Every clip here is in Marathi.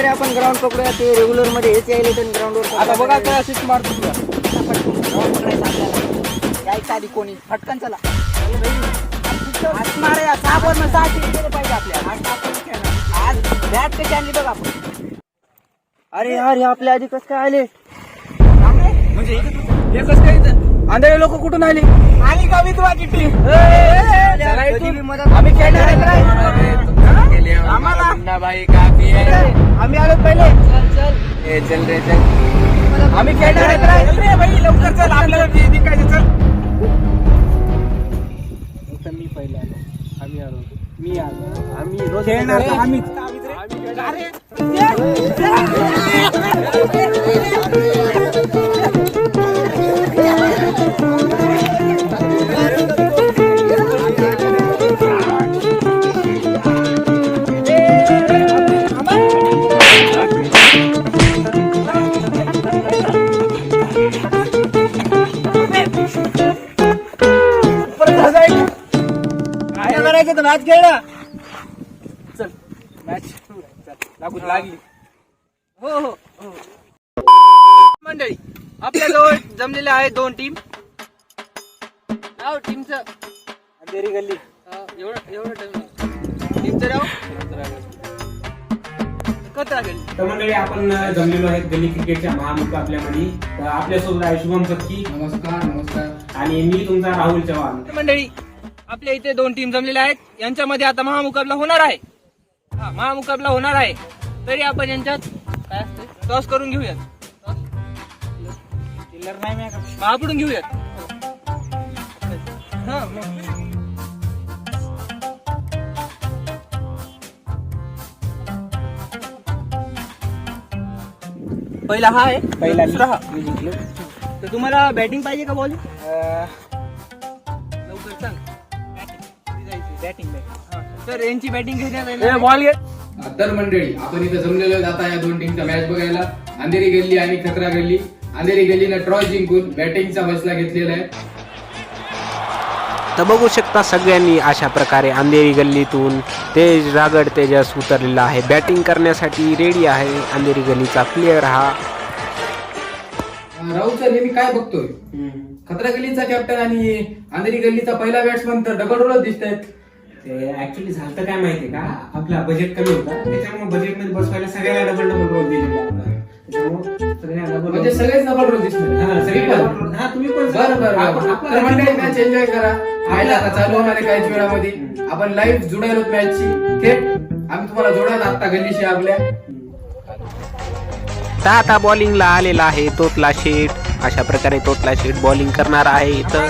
मंडळी आपण ग्राउंड पकडूया. ते रेग्युलर मध्ये हेच यायले तर ग्राउंडवर आता बघा काय अशीच मारतो तुला. ग्राउंड पकडायचं आपल्याला. यायचं आधी कोणी फटकन चला आज मारे 6 बॉल मध्ये 6 किल केले पाहिजे आपल्याला. आज आपण खेळणार. आज बॅट कशी आणली बघ आपण. अरे यार हे आपल्या आधी कसं काय आले म्हणजे एकच काही आंधळे लोक कुठून आले? आली का विधवाची टीम. आम्ही खेळणार आहे. आम्हाला भाई काफी आहे. आम्ही आलो पहिले. चल रे चल. आम्ही खेळणार आहे. चल रे भाई लवकर चल. आपल्याला जिंकायचं चल. मी पहिले आलो. आम्ही आलो. मी आलो. आम्ही रोज खेळणार. आम्ही मॅच खेळला. चल मॅच लागून लागली. हो हो मंडळी आपल्याजवळ जमलेले आहेत 2 टीम. नाव टीमचं अंधेरी गल्ली. एवढं टीमचं नाव कचरा गल्ली. तर मंडळी आपण जमलेलो आहेत गल्ली क्रिकेटच्या महामुकाबल्यामध्ये. तर आपल्यासोबत आहे शुभम सत्ती. नमस्कार. आणि मी तुमचा राहुल चव्हाण. मंडळी आपल्या इथे 2 टीम जमलेल्या आहेत. यांच्यामध्ये आता महामुकाबला होणार आहे. महामुकाबला होणार आहे. तरी आपण यांच्यात काय असते टॉस करून घेऊयात. किल्लर नाही मी महापुढून घेऊयात. हा मग पहिला हा आहे. पहिला दुसरा हा. मी जिंकलो. तर तुम्हाला बॅटिंग पाहिजे का बॉलिंग? लवकर सांग. बॅटिंग तर यांची बॅटिंग घेण्यात बॉल घे. तर मंडळी आपण इथं जमलेलो आहोत आता या 2 टीमचा मॅच बघायला. अंधेरी गल्ली आणि खतरा गल्ली. अंधेरी गल्लीनं टॉस जिंकून बॅटिंगचा फैसला घेतलेला आहे. तर बघू शकता सगळ्यांनी अशा प्रकारे अंधेरी गल्लीतून रागड तेजस उतरलेला आहे. बॅटिंग करण्यासाठी रेडी आहे अंधेरी गल्लीचा प्लेअर हा. राहुल सर मी काय बघतोय खतरा गल्लीचा कॅप्टन आणि अंधेरी गल्लीचा पहिला बॅट्समन तर डबल रोलच दिसत आहेत. ते ऍक्च्युली झालं काय माहितीये का, आपला बजेट कमी होता त्याच्यामुळे बजेट मध्ये बसवायला सगळ्याला डबल रोल दिलेला. त्याच्यामुळे सगळ्यांना double म्हणजे roll. सगळेच डबल रोल दिसतात. हा, सगळे पण. double roll. हा, तुम्ही पण बरं तर मंडळी मॅच एन्जॉय करा. मॅच आता चालू होणार आहे काहीच वेळामध्ये. आपण लाईव्ह जुडायलो मॅचची थेट. आम्ही तुम्हाला जोडायला आता गल्लीशी आपल्या. तर आता बॉलिंगला आलेला आहे तोतला शेठ. अशा प्रकारे तोतला शेठ बॉलिंग करणार आहे इथं.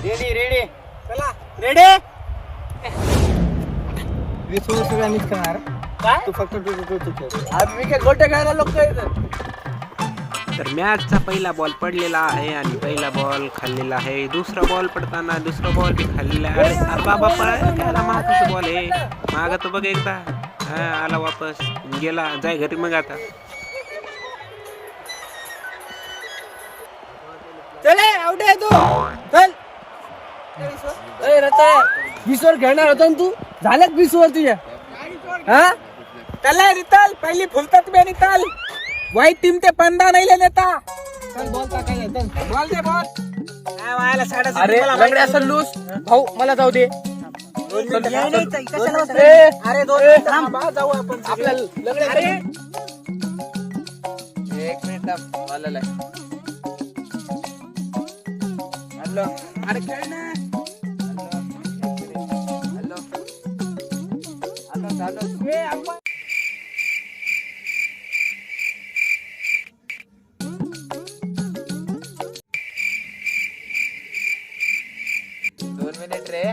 रेडी रेडी चला रेडी. सगळ्या मिस करणार. काय तू फक्त तू खेळ. आज मी काय गोटे खायला लोक तर मॅचचा पहिला बॉल पडलेला आहे आणि पहिला बॉल खाल्लेला आहे. दुसरा बॉल पडताना दुसरा बॉल बी खाल्लेला आहे. अरे बाबा पळायला मागचा बॉल आहे. माग तो बघ एकदा. हा आला वापस गेला. जाय घरी मग आता. चले आउट आहे तू. चल 20 वर खेळणार होता ना तू. झालेत 20 वर तुझ्या. हा त्याला रिताल पहिली फुलतात मी रिताल. वाईट टीम ते पंधा नाही नेता. चल बॉल टाकायला. चल बॉल दे बॉल. अरे लंगडे असं लूज भाऊ मला जाऊ दे. अरे 2 मिनिट थांब. जाऊ आपण आपल्याला लंगडे. अरे 1 मिनिट आलेला आहे. अरे खेळ ना. दोन मिनिट रे.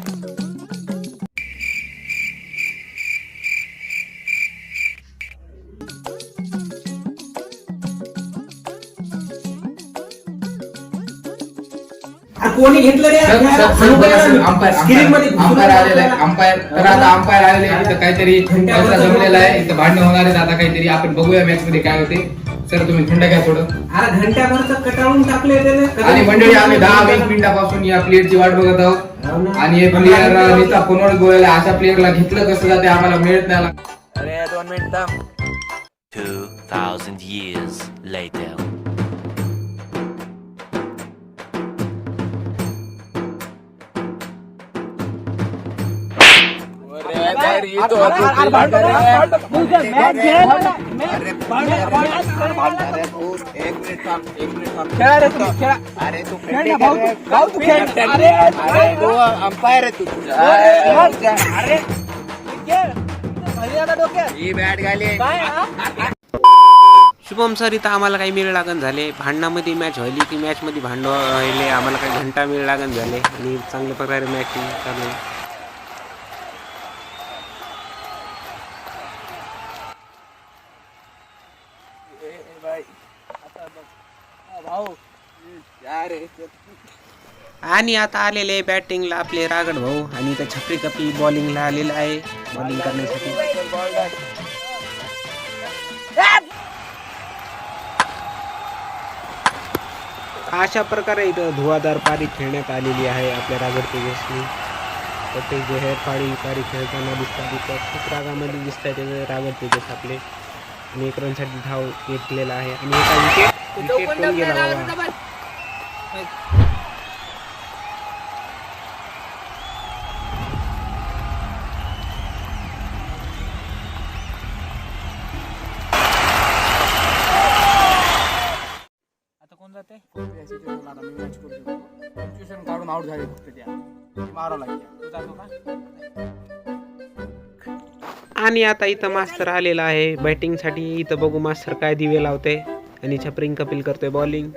कोणी घेतलं रे? स्क्रीन मध्ये अंपायर आलेला आहे. अंपायर तर आता अंपायर आलेले आहे. इथं काहीतरी फैसला जमलेला आहे. इथं भांडण होणार आहेत आता काहीतरी. आपण बघूया मॅच मध्ये काय होते. सर तुम्ही थंड घ्या थोडं. अरे घंट्याभरचं कटाळून टाकले त्याने. आणि मंडळी आम्ही 10-20 मिनिटापासून या प्लेअरची वाट बघत हो आहोत ना. आणि हे प्लेअर नुसता फोनवर बोलायला अशा प्लेअरला घेतलं कसं जाते आम्हाला मिळत नाही. अरे 2 मिनिट 2,000 years later. खेळा रे तू खेळा. अरे तू खेळ ना भाऊ तू खेळ. अरे तू अंपायर आहे तू. अरे ही बॅट घाली. शुभम सर इथं आम्हाला काही मेळ लागण झाले. भांडणामध्ये मॅच व्हायली ती मॅच मध्ये भांडण व्हायले. आम्हाला काही घंटा मेळ लागण झाले आणि चांगल्या प्रकारे मॅच चालू आहे. आणि आता आलेले बॅटिंगला आपले रागड भाऊ आणि त्या छपरी कपी बॉलिंगला आलेला आहे बॉलिंग करण्यासाठी. अशा प्रकारे इथं धुवाधार पारी खेळण्यात आलेली आहे आपल्या रागड तेजस्वी. प्रत्येक जे आहे पारी खेळताना दिसतात तिथं खूप रागामध्ये दिसतात ते रागड तेजस आपले. आणि एक रनसाठी धाव घेतलेला आहे आणि एका विकेट पण गेला बाबा. कोण जाते काढून आउट झाले फक्त त्या मारावं लागते. जातो का? आणि आता इथं मास्तर आलेला आहे बॅटिंग साठी. इथं बघू मास्तर काय दिवे लावते आणि छपरिंग कपिल करतोय बॉलिंग.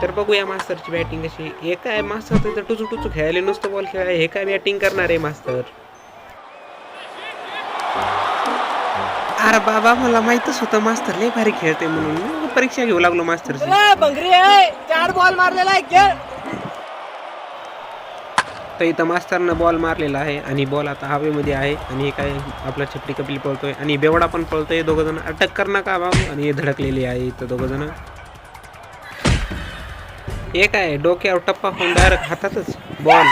तर बघूया मास्तरची बॅटिंग कशी. हे काय मास्तर तिथं टुचू टुचू खेळायला नुसतं बॉल खेळाय. हे काय बॅटिंग करणार आहे मास्तर. अरे बाबा मला माहितच होतं मास्तर लय भारी खेळते म्हणून. मी परीक्षा घेऊ लागलो मास्तरची. 4 बॉल मारलेला आहे. तर इथं मास्तरनं बॉल मारलेला आहे आणि बॉल आता हवेमध्ये आहे. आणि हे काय आपला छपरी कपिल पळतोय आणि बेवडा पण पळतोय. दोघं जण अटक कर नका बाबू. आणि हे धडकलेली आहे इथं दोघं जण. हे काय डोक्यावर टप्पा होऊन डायरेक्ट हातातच बॉल.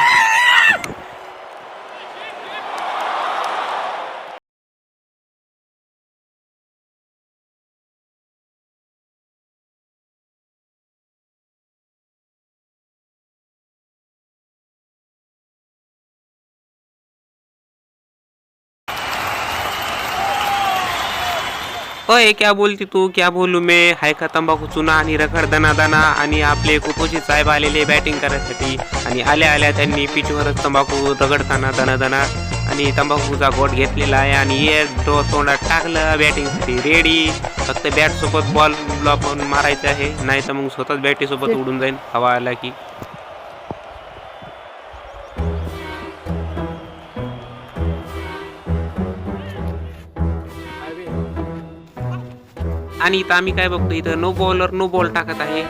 ओए क्या बोलती तू क्या बोलू मैं. हाय का तंबाखू चुना आणि रखड दना दना. आणि आपले कुपोषित साहेब आलेले बॅटिंग करण्यासाठी. आणि आल्या आल्या त्यांनी पिचवरच तंबाखू रगडताना दना दना आणि तंबाखूचा गोट घेतलेला आहे. आणि हे तोंडात टाकलं बॅटिंगसाठी रेडी. फक्त बॅट सोबत बॉल पण मारायचं आहे नाही तर मग स्वतःच बॅटी सोबत उडून जाईल हवा आला की. आणि इथं आम्ही काय बघतो इथं नो बॉलर नो बॉल टाकत आहे.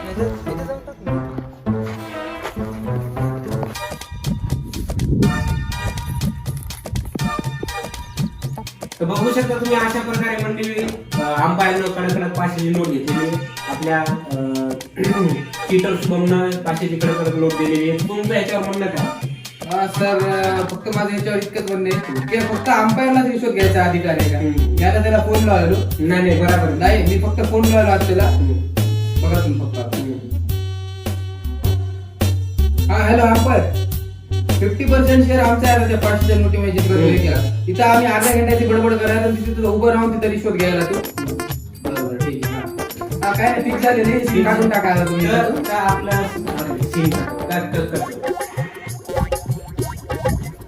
तर बघू शकता तुम्ही अशा प्रकारे मंडळी अंपायरनं कडक कडक 500ची नोट घेतलेली. आपल्या चीटर शुभमनं 500ची कडक कडक नोट दिलेली आहे. तुमचं याच्यावर म्हणणं काय? सर फक्त माझं याच्यावर इतकंच म्हणणे की फक्त अंपायरला रिश्वत घ्यायचा अधिकार आहे का. मी आता त्याला फोन लावलो. नाही बरोबर नाही मी फक्त फोन लावलो आज त्याला. बघा तुम्ही फक्त. हा हॅलो अंपायर 50% शेअर आमचा आहे. त्या 500च्या नोटीमध्ये केला. तिथं आम्ही अर्ध्या घंट्याची बडबड करायला तिथे उभं राहून तिथं रिश्वत घ्यायला तू. बरोबर ठीक आहे. हा काय नाही फिक्स झालेली काढून टाकायला तुम्ही.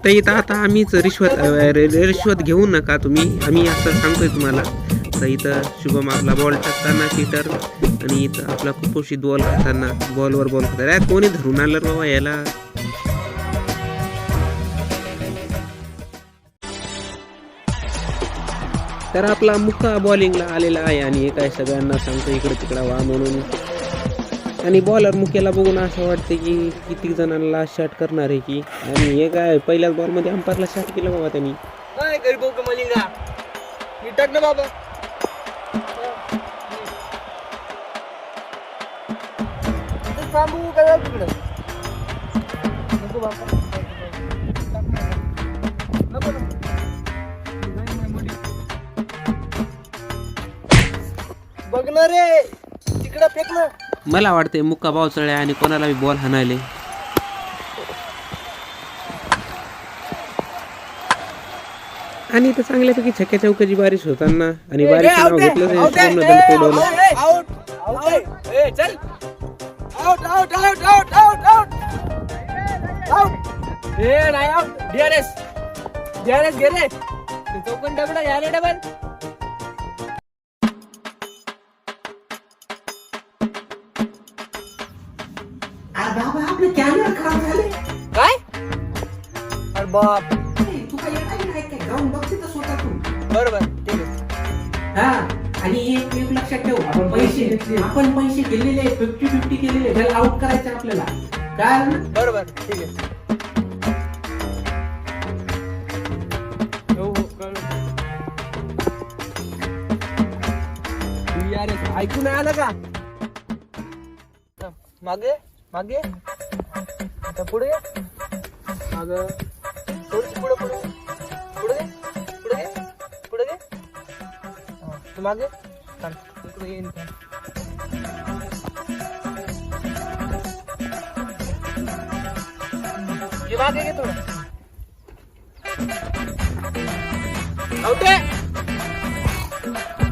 तर इथं आता आम्हीच रिश्वत घेऊ नका तुम्ही. आम्ही असं सांगतोय तुम्हाला. तर इथं शुभम आपला बॉल टाकताना चीटर आणि इथं आपला कुपोषित बॉल खाताना बॉलवर बॉल खातात. कोणी धरून आलं बाबा याला. तर आपला मुक्का बॉलिंगला आलेला आहे आणि हे काय सगळ्यांना सांगतो इकडे तिकडं वा म्हणून. आणि बॉलर मुक्याला बघून असं वाटतं की किती जणांना शॉट करणार आहे की. आणि हे काय पहिल्याच बॉलमध्ये अंपायरला शॉट केलं बाबा त्यांनी. काय गरीब मलिंगा मी टाक ना बाबा. थांबू का तिकडं नको बाबा नको ना. बघ ना रे तिकडं फेक ना. मला वाटते मुक्का बावचळ्या आणि कोणाला बी बॉल हाणायले. आणि इथं चांगल्यापैकी छक्क्या चौकाची बारिश होताना आणि बारिश नाव घेतलं चल out out out out out out out. ए नाही आउट. डीआरएस डीआरएस घे रे. चौकन डबडा या रे डबल. आपले कॅमेरा खराब झाले. काय अरे बाप. तू काय काय जाऊन बघते तर स्वतः तू. बरोबर ठीक आहे. हा आणि एक लक्षात ठेव आपण पैसे केलेले 50-50 केलेले त्याला आउट करायचं आपल्याला. काय बरोबर ठीक आहे. हो हो कळलं. डीआरएस ऐकून नाही आलं का. मागे मागे आता पुढे माग थोडीशी पुढे पुढे पुढे घे पुढे घे पुढे घे. तू मागे थांब पुढे येईन. ये मागे घे थोडं. आउट आहे.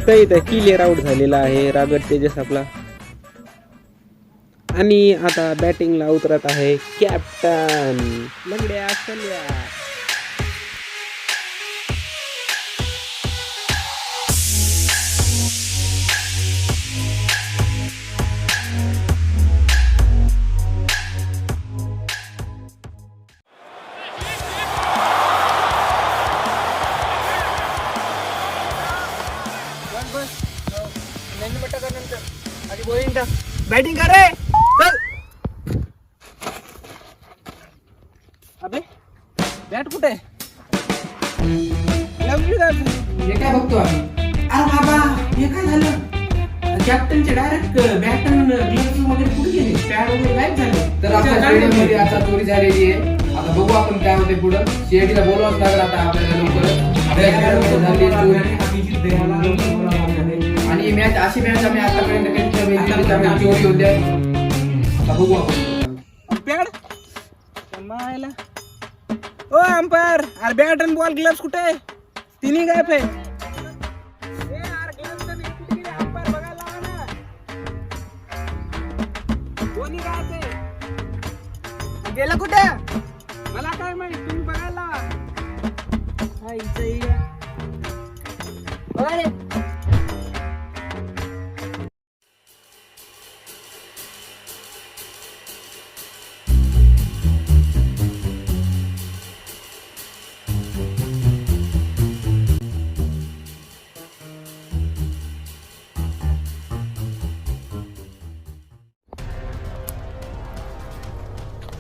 तर इथं क्लिअर आउट झालेला आहे रागड तेजस आपला. आणि आता बॅटिंगला उतरत आहे कॅप्टन लंगड्या सल्या. आधी बॉलिंग टाक. बॅटिंग कर रे. चल. अबे बॅट कुठे आहे. हे काय बघतो आम्ही. अरे बाबा हे काय झालं. कॅप्टनचे डायरेक्ट बॅट आणि ग्लोव्स वगैरे कुठे गेले. पॅड वगैरे गायब झाले. तर आपल्या स्टेडियम मध्ये आता चोरी झालेली आहे. आता बघू आपण काय होते पुढं. सीआयडीला बोलवाच लागलं आता आपल्याला लवकरच. आणि मॅच अशी मॅच आम्ही आतापर्यंत कधी चोरी होत्या. आता बघू आपण. पॅड मायला. ओ अंपायर अरे बॅट आणि बॉल ग्लव्स कुठे आहे. तिन्ही गायब आहे. गेला कुठे मला काय माहित. तुम्ही बघायला बघा रे.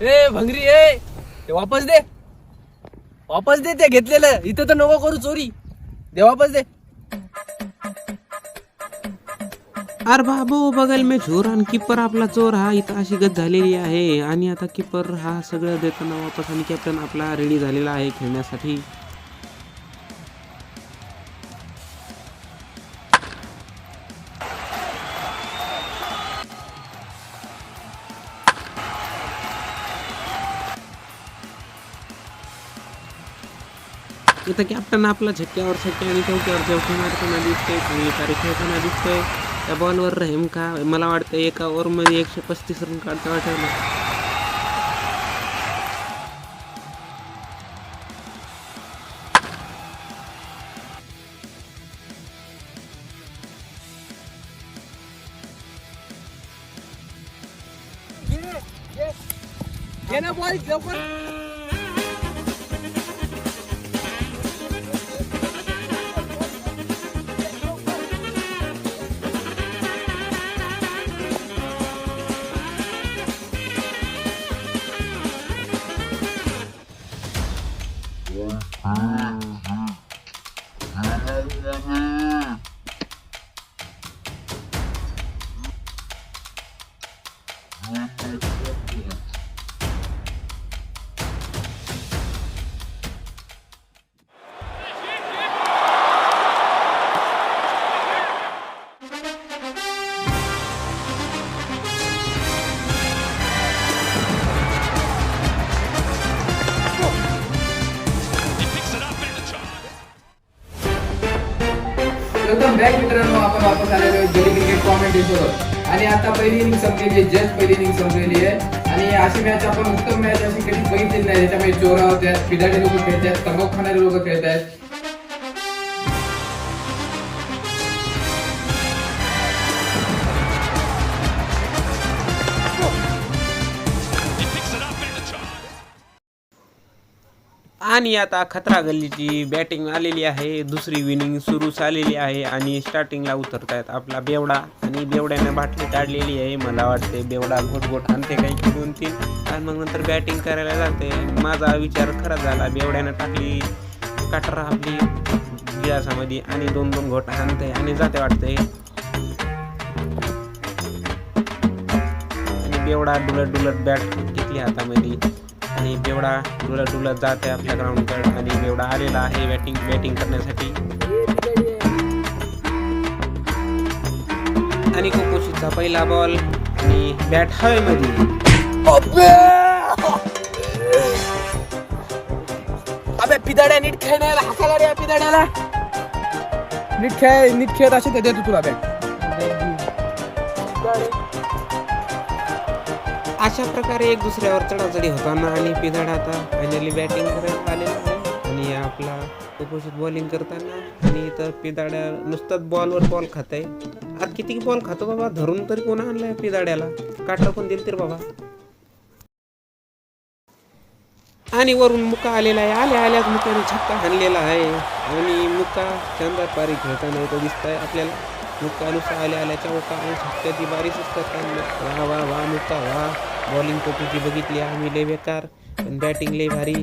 ए भंगरी ए ते वापस दे ते घेतलेलं. इथं तर नको करू चोरी. दे वापस दे. अरे बाबू बगल में चोर आणि किपर आपला चोर हा इथं अशी गत झालेली आहे. आणि आता किपर हा सगळं देताना वापस आणि कॅप्टन आपला रेडी झालेला आहे खेळण्यासाठी. इथं कॅप्टन आपला झटक्यावर छक्के आणि चौक्यावर चौकी मारताना दिसतोय. चांगली तारीख खेळताना दिसतोय. त्या बॉलवर राहीम का मला वाटतं एका ओव्हरमध्ये 135 रन काढता वाटलं. घे ना बॉल लवकर. बॅक मित्रांनो, आपण वापस आलेलो आहे गली क्रिकेट कॉमेंट्री सोबत. आणि आता पहिली इनिंग संपलेली आहे, जस्ट पहिली इनिंग संपलेली आहे. आणि अशी मॅच आपण उत्तम मॅच अशी कधीच बघितलेली नाही. त्याच्यामध्ये चोरा होत्यात, पिदाडे लोक खेळतात, तंबाखू खाणारे लोक खेळतात. आणि आता खतरा गल्लीची बॅटिंग आलेली आहे. दुसरी विनिंग सुरू झालेली आहे आणि स्टार्टिंगला उतरतायत आपला बेवडा. आणि बेवड्याने बाटली काढलेली आहे. मला वाटते बेवडा घोट आणते काही 2-3 आणि मग नंतर बॅटिंग करायला जाते. माझा विचार खरा झाला. बेवड्यानं टाकली कटरा आपली गिलासामध्ये आणि 2-2 घोट आणते आणि जाते वाटते. आणि बेवडा डुलत बॅट घेतली हातामध्ये आणि बेवडा डुलत जाते आपल्या ग्राउंडकडे. आणि बेवडा आलेला आहे बॅटिंग करण्यासाठी. आणि कोकोशीचा पहिला बॉल आणि बॅट हवेमध्ये. अबे पिदाड्या नीट खेळण्याला हाकाला रे पिदाड्याला. नीट खेळत असेल तर देतो तुला बॅट. अशा प्रकारे एक दुसऱ्यावर चढाचढी होताना आणि पिदाडा आता फायनली बॅटिंग करायला आलेला आहे. आणि आपला कुपोषित बॉलिंग करताना. आणि इथं पिदाड्या नुसताच बॉलवर बॉल खात आहे. आज किती बॉल खातो बाबा, धरून तरी कोण आणलाय पिदाड्याला, काटा पण दिल तर बाबा. आणि वरून मुका आलेला आहे. आल्याच मुक्याने छक्का हाणलेला आहे. आणि मुका शानदार पारी खेळताना इथं दिसत आहे आपल्याला. मुक्का नुसता आल्या चौका आणि छक्क्याची बारीच करताना. वा मुक्का वा. बॉलिंग तर तुझी बघितली आम्ही लय बेकार, पण बॅटिंग लय भारी.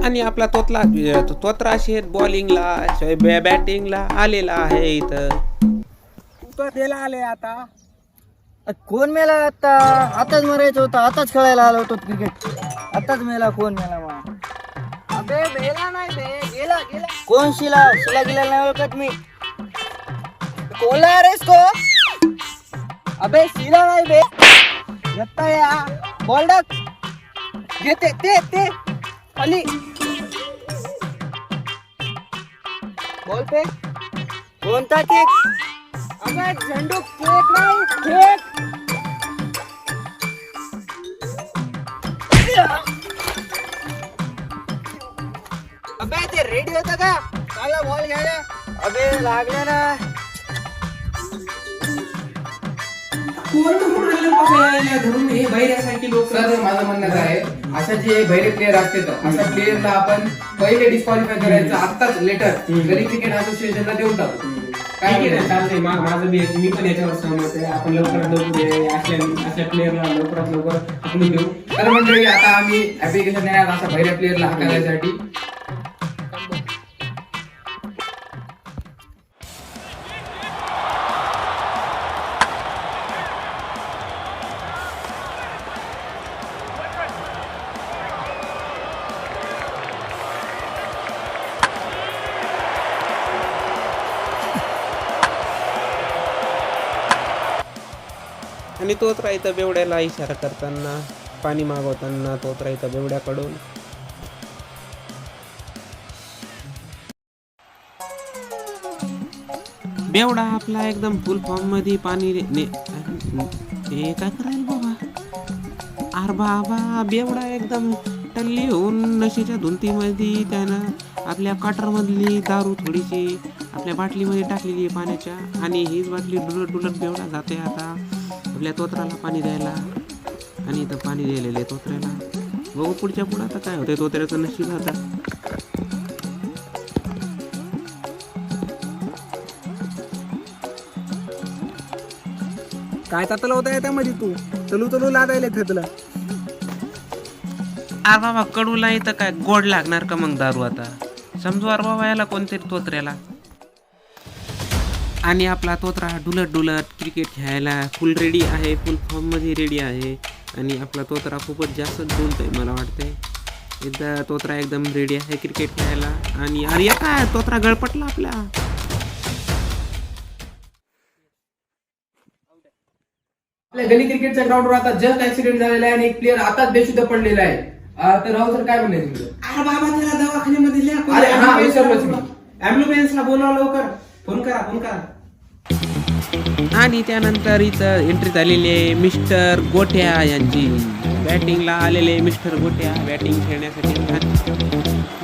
आणि आपला तोत्रा शेत बॉलिंगला बॅटिंगला आलेला आहे इथं. त्याला आले आता. कोण मेला आता? आताच मरायचं होतं, आताच खेळायला आलो होतो क्रिकेट. आताच मेला. कोण मेला मग? अबे मेला नाही बे, गेला. कोण शिला गेला नाही ओळखत मी. कोला रेस को. अबे शिला नाही बे. जत्ता या बॉल डाक घेते ते खाली बॉल पे. कोणता केक? अबे झेंडू केक नाही, केक. अबे ते रेडी होतं का? चालला बॉल घ्यायला. अबे लागले ना. धरून हे बहिऱ्यासारखी लोक. सर माझं म्हणणं काय आहे, अशा जे बहिरे प्लेअर असते तर अशा प्लेअरला आपण पहिले डिस्क्वालिफाय करायचं आत्ताच लेटर गली क्रिकेट असोसिएशनला देऊन टाकू. काय चालतंय. माझं मी पण याच्यावर सहमत आहे. आपण लवकरात लवकर अशा प्लेअरला लवकरात लवकर आपण देऊ. तर मंडळी आता आम्ही ऍप्लिकेशन देणार अशा बहिरे प्लेअरला हाकलण्यासाठी. आणि तोच राहतं बेवड्याला इशारा करताना, पाणी मागवताना तोच राहतं बेवड्याकडून. बेवडा आपला एकदम फुल फॉर्म मध्ये पाणी हे काय करायला बाबा. अरे बाबा बेवडा एकदम टल्ली होऊन नशेच्या धुंतीमध्ये त्यानं आपल्या कटरमधली दारू थोडीशी आपल्या बाटलीमध्ये टाकलेली आहे पाण्याच्या. आणि हीच बाटली डुलत बेवडा जाते आता आपल्या तोत्राला पाणी द्यायला. आणि इथं पाणी द्यायलेलं आहे तोत्र्याला. बघू पुढच्या पुढं आता काय होतंय तोत्र्याचं नशीब आता. काय तातला होता त्यामध्ये तू चलू लादायला तुला. अरे बाबा कडूला इथं काय गोड लागणार का मग दारू आता. समजू अरे बाबा याला कोणतरी तोत्र्याला. आणि आपला तोत्रा डुलत क्रिकेट खेळायला फुल रेडी आहे, फुल फॉर्ममध्ये रेडी आहे. आणि आपला तोत्रा खूपच जास्त डुलतोय मला वाटतंय. एकदा तोत्रा एकदम रेडी आहे क्रिकेट खेळायला. आणि अरे काय तोत्रा गळपटला आपला. आपल्या गली क्रिकेटच्या ग्राउंडवर आता जस्ट ऍक्सिडेंट झालेला आहे आणि एक प्लेअर आताच बेशुद्ध पडलेला आहे. तर राहुल सर काय म्हणणे तुमचं? अरे बाबा त्याला दवाखान्यामध्ये न्या. अरे हा विसरलोच मी. ॲम्ब्युलन्सला बोलावा लवकर. फोन करा. आणि त्यानंतर इथं एंट्री झालेली आहे मिस्टर गोट्या यांची. बॅटिंगला आलेले मिस्टर गोट्या बॅटिंग खेळण्यासाठी.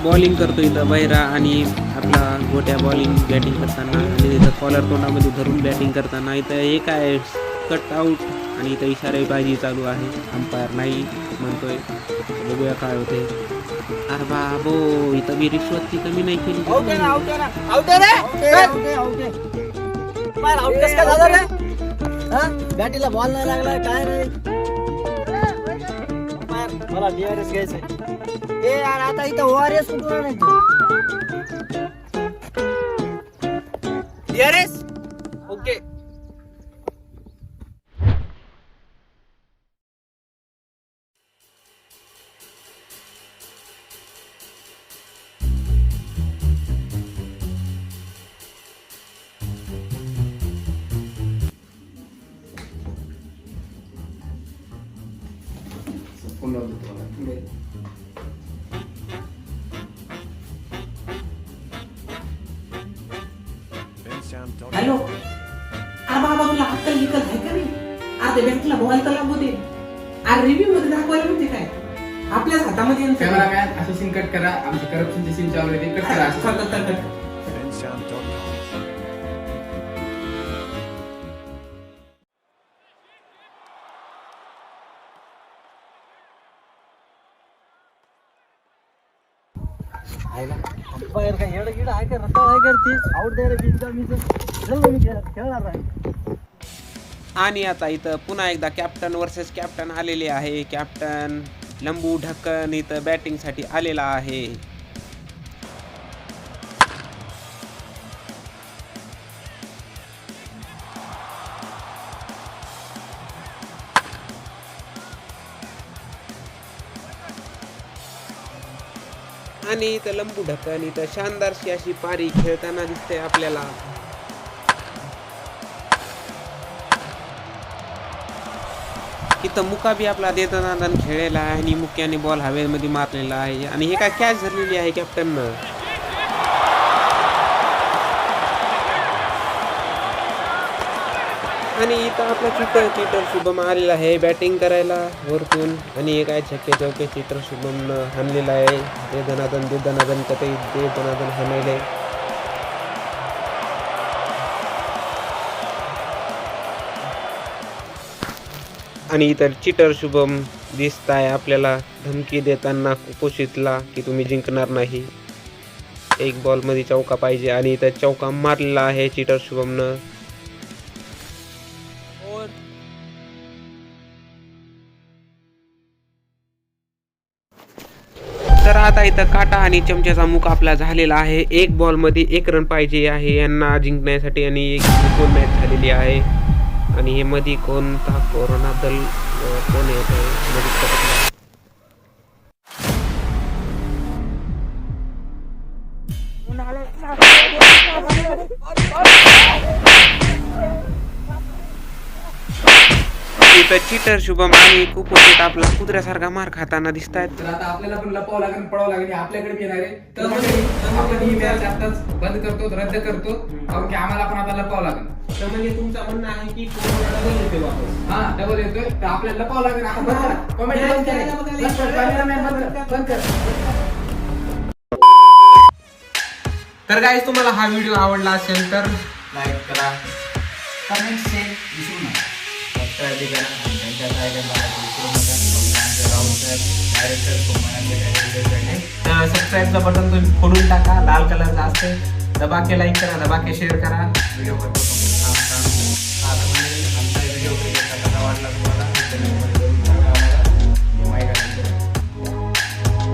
बॉलिंग करतो इथं बैरा आणि आपला गोट्या बॅटिंग करताना आणि इथं कॉलर तोंडामध्ये धरून बॅटिंग करताना इथं एक आहे कट आऊट आणि इथं इशारेबाजी चालू आहे. अंपायर नाही म्हणतोय. बघूया काय होते. अरे बाबो इथं मी रिश्वतची कमी नाही केली. बॅटीला बॉल नाही लागलाय काय नाही. मला DRS घ्यायचंय. ए यार आता इथं ORS कुठून आणायचं? DRS okay. फोन लावतो तुम्हाला. हॅलो. अरे बाबा तुला अक्कल विकल आहे का नाही? अरे बँकला बॉल तर लागू दे. अरे रिव्ह्यू मध्ये दाखवायला म्हणजे काय आपल्याच हातामध्ये कॅमेरामॅन अशी सीन कट करा. आमची करप्शनची सीन चालू आहे ते कट करा. अंपायर काय येडं गिडं आहे का? रताळ आहे करतीस आउट द्यायला मी खेळणार नाही. आणि आता इथं पुन्हा एकदा कॅप्टन वर्सेस कॅप्टन आलेले आहे. कॅप्टन लंबू ढक्कन इथं बॅटिंगसाठी आलेला आहे. आणि इथं लंबू ढक्कन इथं शानदारशी अशी पारी खेळताना दिसते आपल्याला. इथं मुका बी आपला देताना खेळलेला आहे आणि मुक्याने बॉल हवेमध्ये मारलेला आहे आणि हे काय कॅच धरलेली आहे कॅप्टननं. आणि इथं आपला चीटर शुभम आलेला आहे बॅटिंग करायला वरतून आणि हे काय छक्के चौके चीटर शुभमनं हाणलेला आहे. दे धनादन कते दे धनादन हाणले. आणि इतर चीटर शुभम दिसत आहे आपल्याला धमकी देताना कुपोषितला की तुम्ही जिंकणार नाही. एक बॉलमध्ये चौका पाहिजे आणि इथं चौका मारलेला आहे चीटर शुभमनं. तर आता इथं काटा आणि चमच्याचा मुकाबला झालेला आहे. एक बॉलमध्ये 1 रन पाहिजे आहे यांना जिंकण्यासाठी आणि एक गोल मॅच झालेली आहे. आणि हे मध्ये कोणता कोरोना दल कोण येत आहे इथं चीटर शुभम आणि कुपोषित आपला कुत्र्यासारखा मार खाताना दिसत आहेत. तर आता आपल्याला पण लपवावं लागेल पळावं लागेल. आपल्याकडे येणार आहे तर आपण ही मॅच आताच बंद करतो रद्द करतो कारण की आम्हाला पण आता लपवावं लागेल. तर म्हणजे तुमचं म्हणणं आहे की कोरोना डबल येते वापस. हा डबल येतोय तर आपल्याला लपवावं लागेल. आता बंद करा. कमेंट बंद करा. कॅमेरामॅन बंद कर. तर गाईस तुम्हाला हा व्हिडिओ आवडला असेल तर लाईक करा, कमेंट सेंड विसरू नका, सबस्क्राईब करा आणि त्यांच्या सायकलला विसरू नका. राहुल सर डायरेक्टर सबस्क्राईबचं बटन तुम्ही खोलून टाका, लाल कलरचं असते. दबा के लाईक करा, दबा के शेअर करा. व्हिडिओ करतो. आमचा व्हिडिओ कसा वाटला